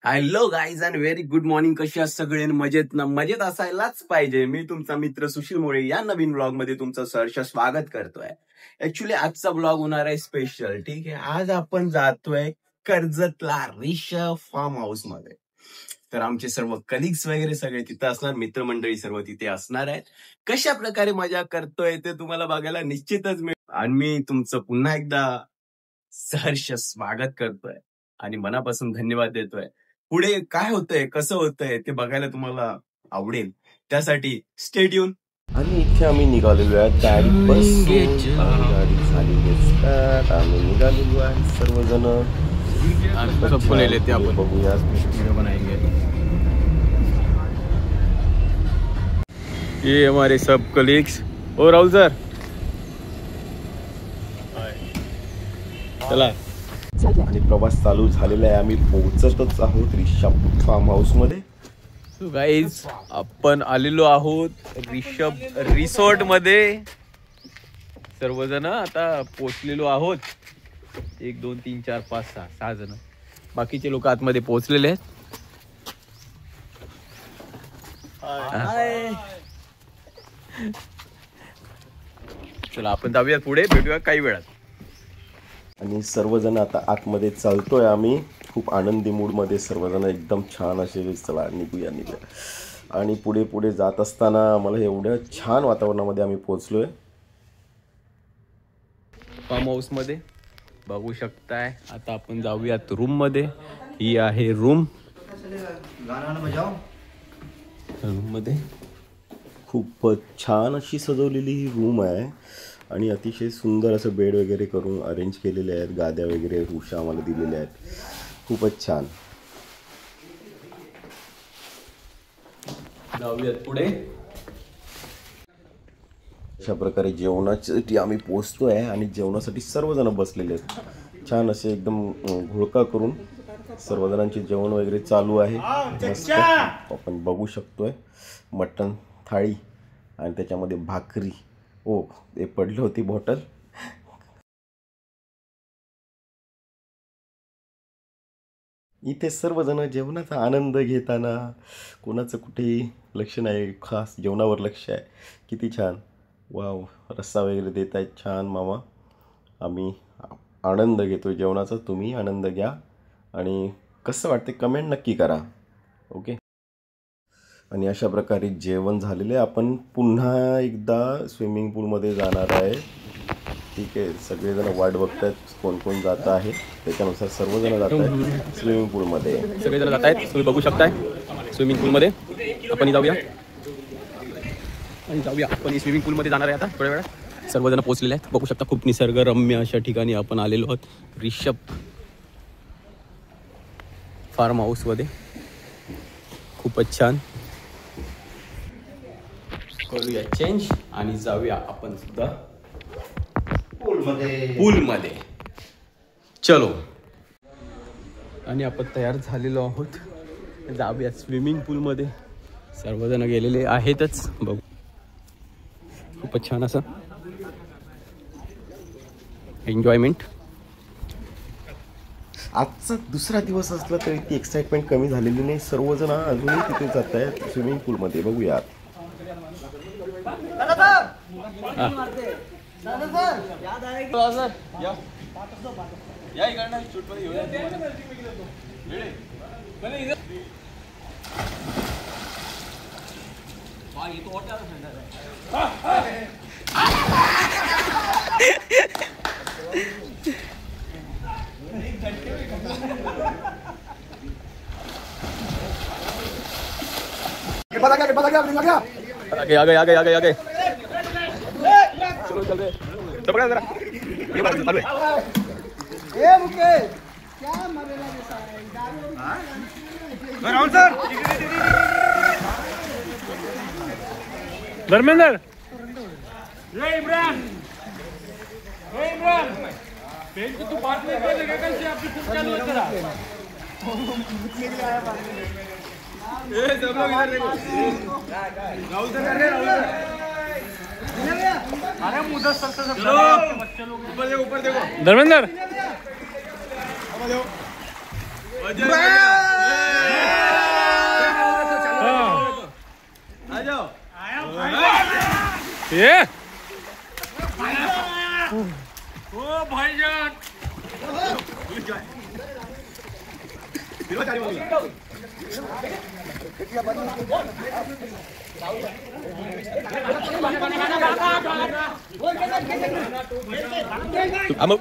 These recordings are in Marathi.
Hello guys and very good morning. कशी आहात सगळे? मजेत ना? मजेत असायलाच पाहिजे. मी तुमचा मित्र सुशील मोरे या नवीन ब्लॉग मध्ये तुमचं सहर्ष स्वागत करतोय. ऍक्च्युली आजचा ब्लॉग होणार आहे स्पेशल. ठीक आहे, आज आपण जातोय कर्जतला ऋषभ फार्म हाऊस मध्ये. तर आमचे सर्व कलिग्स वगैरे सगळे तिथे असणार, मित्रमंडळी सर्व तिथे असणार आहेत. कशा प्रकारे मजा करतोय ते तुम्हाला बघायला निश्चितच मिळेल. आणि मी तुमचं पुन्हा एकदा सहर्ष स्वागत करतोय आणि मनापासून धन्यवाद देतोय. पुढे काय होतंय, कसं होतंय ते बघायला तुम्हाला आवडेल. त्यासाठी स्टे ट्यून. आणि इथे आम्ही निघालेलो आहे गाडी बसून. गाडी झालेली असतात, आम्ही निघालेलो आहे सर्वजण. सबको ले लेते आपण, बघूया वीडियो बनाएंगे. ये हमारे सब कलीग्स. ओ राहुल सर, चला. आणि प्रवास चालू झालेला आहे. आम्ही पोहोचतच आहोत ऋषभ फार्म हाऊस मध्ये. सो गाईज, आपण आलेलो आहोत ऋषभ रिसॉर्ट मध्ये. सर्वजण आता पोहोचलेलो आहोत. 1 2 3 4 5 6 जण. बाकीचे लोक आतमध्ये पोहोचलेले आहेत. चला आपण जाऊया पुढे, भेटूया काही वेळात. आणि सर्वजण आता आतमध्ये चालतोय आम्ही. खूप आनंदी मूडमध्ये सर्वजण एकदम छान असे. चला निघूया. आणि पुढे पुढे जात असताना मला एवढ्या छान वातावरणामध्ये आम्ही पोहोचलोय. फार्म हाऊस मध्ये बघू शकताय. आता आपण जाऊयात रूम मध्ये. ही आहे रूम. रूम मध्ये खूपच छान अशी सजवलेली ही रूम आहे. आणि अतिशय सुंदर असं बेड वगैरे करून अरेंज केलेले आहेत. गाद्या वगैरे उशा आम्हाला दिलेल्या आहेत. खूपच छान. जाऊयात पुढे. अशा प्रकारे जेवणासाठी आम्ही पोचतोय आणि जेवणासाठी सर्वजण बसलेले आहेत. छान असे एकदम घोळका करून सर्वजणांचे जेवण वगैरे चालू आहे. मस्त आपण बघू शकतोय. मटण थाळी आणि त्याच्यामध्ये भाकरी. ओ, ते पडली होती बॉटल. इथे सर्वजण जेवणाचा आनंद घेताना कोणाचं कुठेही लक्ष नाही, खास जेवणावर लक्ष आहे. किती छान. वाव, रस्सा वगैरे देत आहेत छान मामा. आम्ही आनंद घेतो जेवणाचा. तुम्ही आनंद घ्या आणि कसं वाटते कमेंट नक्की करा. ओके. आणि अशा प्रकारे जेवण झालेले. आपण पुन्हा एकदा स्विमिंग पूलमध्ये जाणार आहे. ठीक आहे, सगळेजण वाट बघतायत कोण कोण जात आहे. त्याच्यानुसार सर्वजण जात आहेत स्विमिंग पूलमध्ये. सगळेजण जात आहेत. तुम्ही बघू शकताय स्विमिंग पूलमध्ये. आपण जाऊया आपण स्विमिंग पूलमध्ये जाणार आहे आता थोड्या वेळात. सर्वजण पोहोचलेले आहेत. बघू शकता खूप निसर्गरम्य अशा ठिकाणी आपण आलेलो आहोत ऋषभ फार्म हाऊसमध्ये. खूपच छान. करूया चेंज आणि जाऊया आपण सुद्धा पूलमध्ये. चलो. आणि आपण तयार झालेलो आहोत. जाऊया स्विमिंग पूलमध्ये. सर्वजण गेलेले आहेतच. बघू खूपच छान असं एन्जॉयमेंट. आजचा दुसरा दिवस असला तरी ती एक्साइटमेंट कमी झालेली नाही. सर्वजण अजूनही तिथे जात आहेत स्विमिंग पूलमध्ये. बघूयात. आगे. चलो चल रहे. पकड़ा जरा. ये बात चालू है. ए मुकेश, क्या मरेला जैसा है दारू. राहुल सर, धर्मेंद्र. ये इमरान. बेंच पे तू बात नहीं कर लेगा कल से आपकी कुछ चालू है तेरा. ए सब लोग इधर देखो. राहुल सर कर रहे. राहुल सर अरे मुझे बच्चे लोग ऊपर देखो. धर्मेंद्र ये ओ भाईजान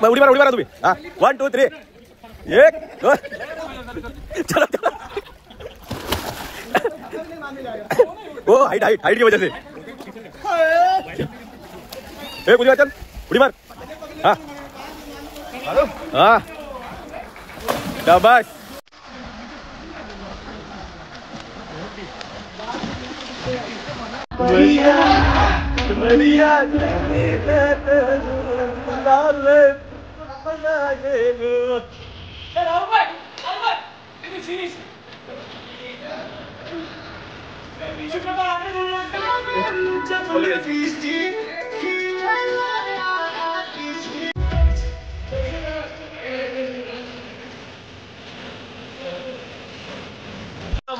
उडी मारा तुम्ही. हा 1 2 3 1 2 चला चला. ओ हाइट हाइट हाइट की वजह से कुछ चल उडी मार. हाँ हाँ शाबाश.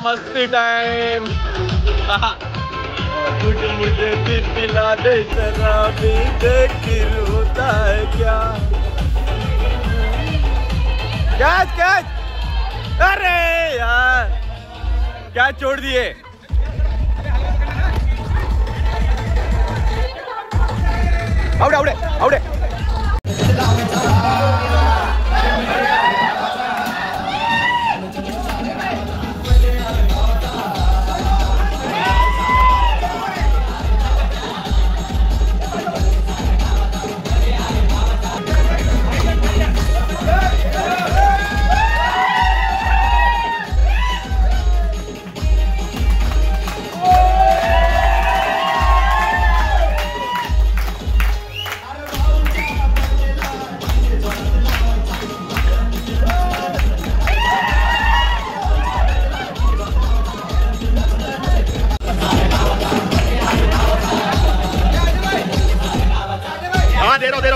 मस्ती टाइम. कुछ मुझे भी पिला दे शराबी देख फिर होता है क्या. Catch catch. अरे यार क्या छोड़ दिए. Out out out.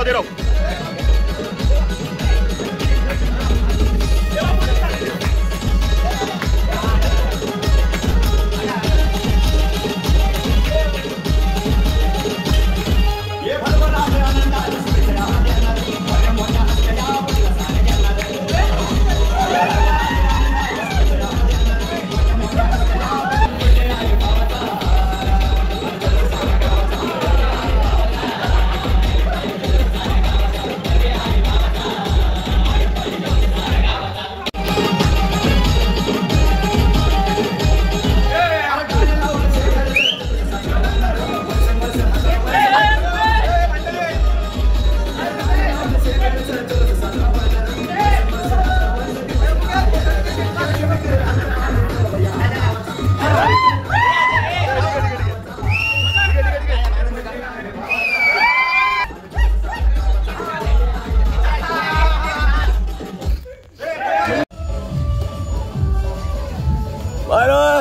दे रहा हूँ.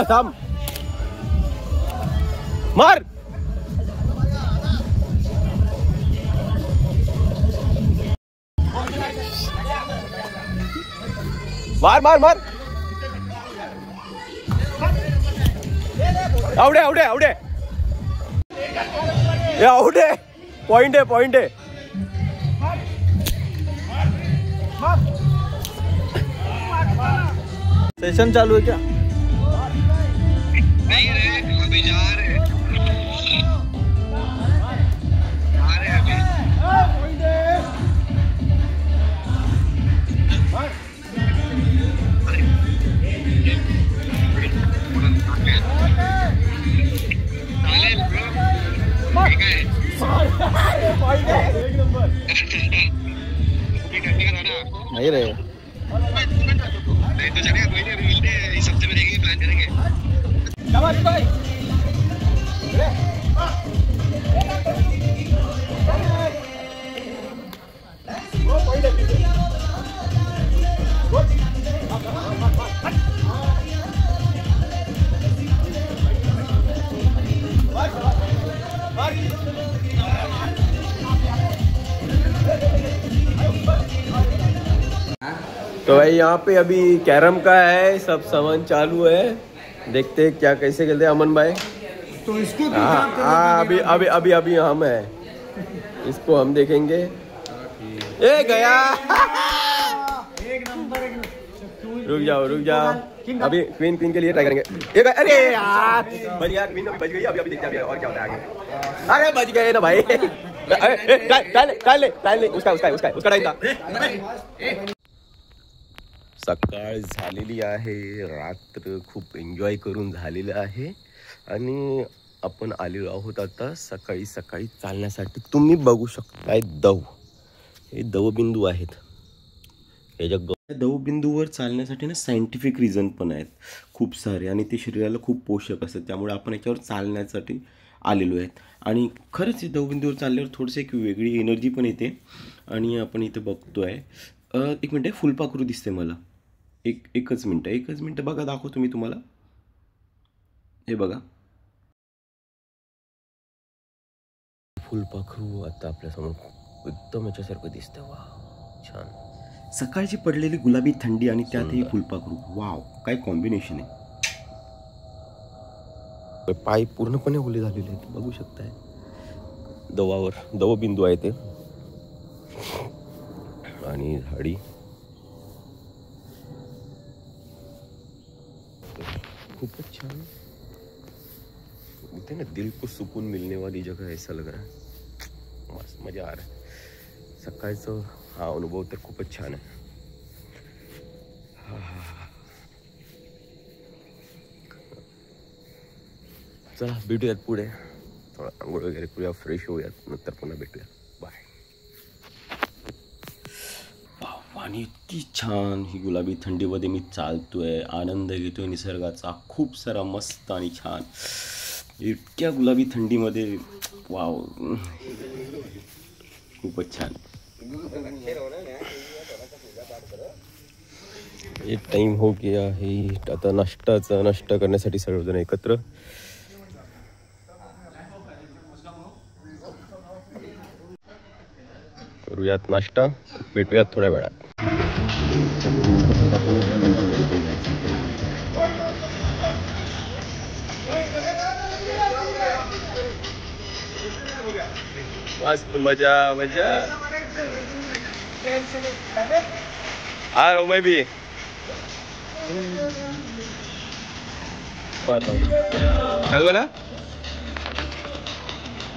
थांब मार. मार मार मार. आवडे आवडे आवडे. आवडे. पॉइंट है पॉइंट है. सेशन चालू है क्या. नहीं रे अभी जा रहे आ रहे अभी. नहीं रे नहीं तो चलेगा कोई नहीं. अभी मिलते हैं इस हफ्ते में देखेंगे प्लान करेंगे. तो भाई यहाँ पे अभी कैरम का है, सब सामान चालू है. देखते हैं क्या कैसे खेलते हैं. अमन भाई तो इसको अभी अभी अभी अभी हम है, इसको हम देखेंगे। ए गया। एक नंबर रुक जाओ अभी क्वीन के लिए ट्राई करेंगे। अरे यार बच गया, क्वीन अभी बच गई। अभी देखते हैं और क्या होता है आगे। अरे बच गए ना भाई। टाइल ले उसका टाइम था। सकाळ झालेली आहे, रात्र खूप एन्जॉय करून झालेलं आहे आणि आपण आलेलो आहोत आता सकाळी चालण्यासाठी। तुम्ही बघू शकताय हे दवबिंदू आहेत। याच्या दवबिंदूवर चालण्यासाठी ना सायंटिफिक रिझन पण आहेत खूप सारे, आणि ते शरीराला खूप पोषक असतात, त्यामुळे आपण याच्यावर चालण्यासाठी आलेलो आहेत। आणि खरंच हे दवबिंदूवर चालल्यावर थोडंसं एक वेगळी एनर्जी पण येते। आणि आपण इथे बघतोय, एक मिनटं, फुलपाखरू दिसते मला। एकच मिनटं बघा, दाखवतो मी तुम्हाला। हे बघा, फुलपाखरू आता आपल्यासमोर एकदम याच्यासारखं दिसतं। वा छान, सकाळची पडलेली गुलाबी थंडी आणि त्यातही फुलपाखरू, वाव काय कॉम्बिनेशन आहे। पाय पूर्णपणे ओले झालेले आहेत, बघू शकताय। दवबिंदू आहे ते, आणि झाडी खूपच छान। इथे ना दिल को सुकून मिलने वाली जगह है, ऐसा लग रहा है। मस्त मजा आ रहा है सकाळचं। हा अनुभव तर खूपच छान आहे। चला भेटूयात पुढे, थोडा आंघोळ वगैरे करूया, फ्रेश होऊयात, नंतर पुन्हा भेटूया। बाय। आणि इतकी छान ही गुलाबी थंडीमध्ये मी चालतोय, आनंद घेतोय निसर्गाचा खूप सारा, मस्त आणि छान। इतक्या गुलाबी थंडीमध्ये वाव, खूपच छान। एक टाइम हो गया है, आता नाश्ता करण्यासाठी सर्वजण एकत्र। करूयात नाश्ता, भेटूयात थोड्या वेळात। मस्त मजा आ रहा हूँ मैं भी।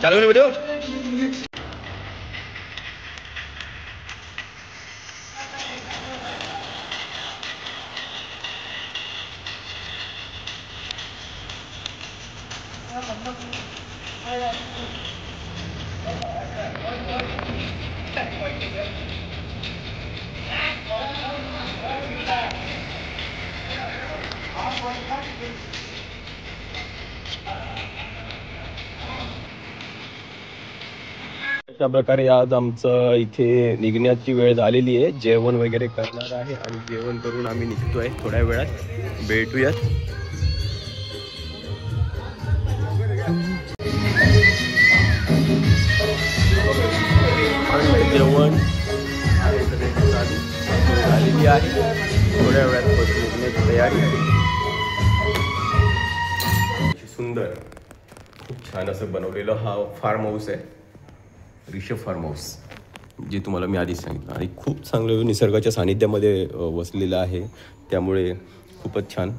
चालू वीडियो। अशा प्रकारे आज आमचं इथे निघण्याची वेळ झालेली आहे। जेवण वगैरे करणार आहे आणि जेवण करून आम्ही निघतोय थोड्या वेळात, भेटूयात। जेवण झालेली आहे, थोड्या वेळात निघण्याची तयारी आहे। सुंदर, खूप छान असं बनवलेलं हा फार्म हाऊस आहे, ऋषभ फार्म हाऊस, जे तुम्हाला मी आधीच सांगितलं, आणि खूप चांगलं निसर्गाच्या सानिध्यामध्ये वसलेलं आहे, त्यामुळे खूपच छान।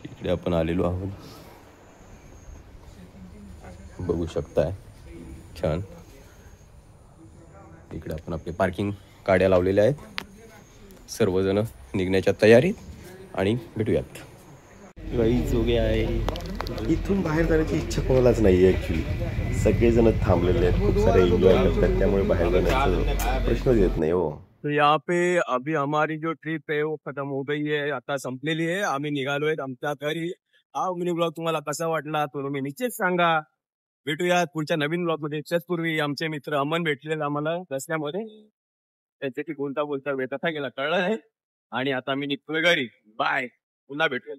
इकडे आपण आलेलो आहोत, बघू शकताय, छान। इकडे आपण आपले पार्किंग गाड्या लावलेल्या आहेत, सर्वजण निघण्याच्या तयारीत, आणि भेटूयात। गाईज हो गया आहे, इथून बाहेर जाण्याची इच्छा कोणालाच नाही आहे ॲक्च्युली। सगळेजण थांबलेले आहेत, खूप सारे एन्जॉय करतात, त्यामुळे बाहेर जाण्याचा प्रश्नच येत नाही हो। तो यहाँ पे अभी हमारी जो ट्रिप है वो खत्म हो गई है, आता संपलेली आहे। आम्ही निघालोय आमच्या घरी। हा मिनी ब्लॉग तुम्हाला कसा वाटला तो तुम्ही निश्चित सांगा। भेटूयात पुढच्या नवीन ब्लॉग मध्ये। त्याचपूर्वी आमचे मित्र अमन भेटलेले आम्हाला रस्त्यामध्ये, त्याच्याशी बोलता वेळ कसा गेला कळलं नाही, आणि आता मी निघतोय घरी। बाय, पुन्हा भेटूया।